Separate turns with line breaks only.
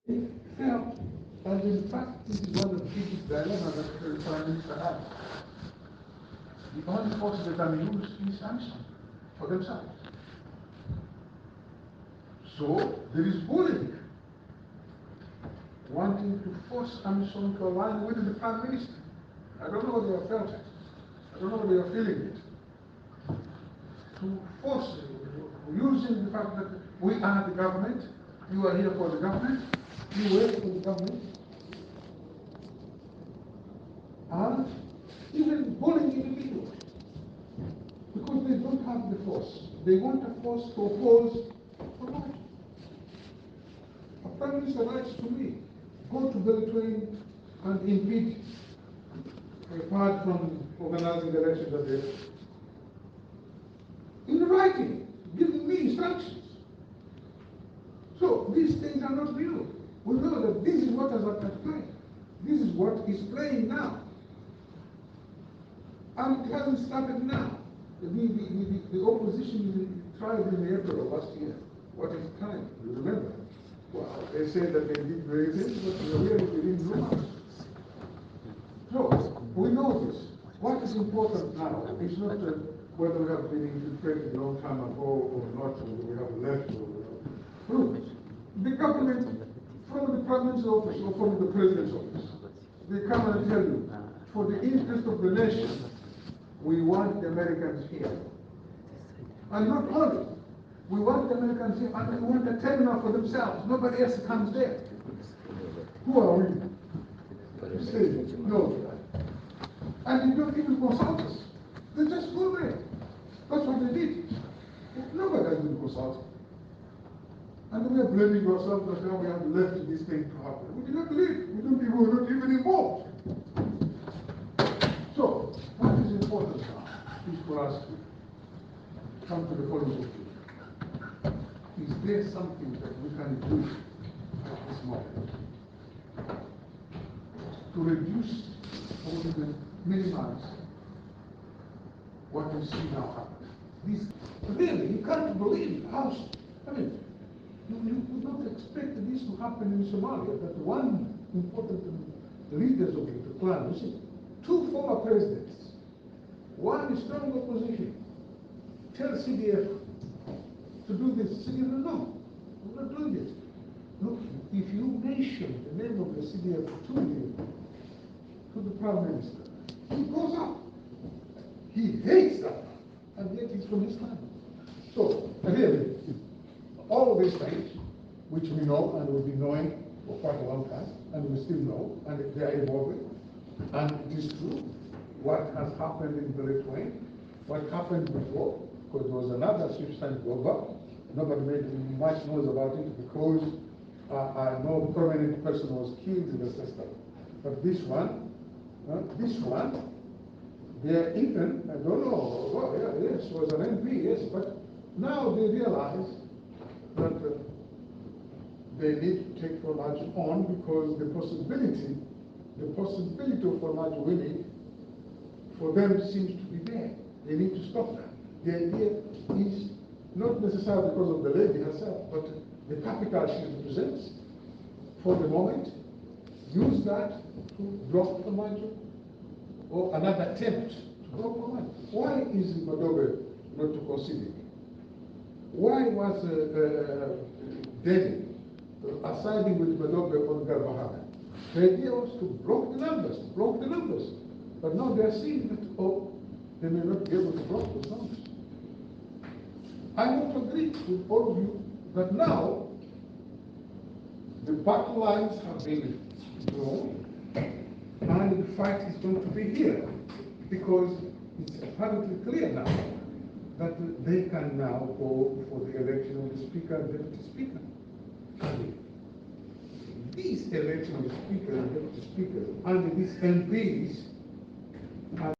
felt, and in fact, this is one of the biggest dilemmas that the Prime Minister has. The only force that can use is sanction for themselves. So there is bullying, wanting to force Amazon to align with the Prime Minister. I don't know whether you have felt it. I don't know whether you are feeling it. To force, using the fact that we are the government, you are here for the government, you work for the government, and even bullying individuals, because they don't have the force. They want a force to oppose Farage. A Prime Minister writes to me, go to Beltway and impede, apart from organizing the elections at the in writing, giving me instructions. So these things are not new. We know that this is what has at play. This is what is playing now. And it hasn't started now. The opposition tried in April of last year. What is time? You remember? Well, they said that they did very things, but really they didn't know much. So, we know this. What is important now is not whether we have been infiltrated a long time ago or not, or we have left or no. The government, from the Prime Minister's office or from the President's office, they come and tell you, for the interest of the nation, we want the Americans here. And not only, we want the Americans here, and we want a terminal for themselves. Nobody else comes there. Who are we? You say, no. And they don't even consult us. They just go there. That's what they did. Nobody has been consulted. And we are blaming ourselves that now we have left this thing to happen. We did not believe. We were not even involved. So, what is important now is for us to come to the following conclusion. Is there something that we can do at this moment to reduce or even minimize what we see now happen? This really, you can't believe how. I mean, you could not expect this to happen in Somalia. That one important leaders of the clan, you see, two former presidents, one strong opposition, tell CDF to do this. CDF, no, we're not doing it. Look, if you mention the name of the CDF to the Prime Minister, he goes up. He hates that, and yet he's from his clan. So, really, all of these things, which we know and we've been knowing for quite a long time, and we still know, and they are evolving, and it is true, what has happened in Beltway, what happened before, because there was another substance over, nobody made much noise about it because no prominent person was killed in the system. But this one, they're even, I don't know, well, yeah, yes, was an MP, yes, but now they realize that they need to take Farage on because the possibility of Farage winning for them seems to be there. They need to stop that. The idea is not necessarily because of the lady herself, but the capital she represents for the moment. Use that to block Farage or another attempt to block Farage. Why is Madeira not to consider? Why was Delhi siding with Madeira on Garbahara? The idea was to block the numbers. But now they are seeing that, oh, they may not be able to block those numbers. I want to agree with all of you that now the battle lines have been drawn and the fight is going to be here because it's apparently clear now that they can now go for the election of the Speaker and Deputy Speaker. And these election of the Speaker and Deputy Speaker and these MPs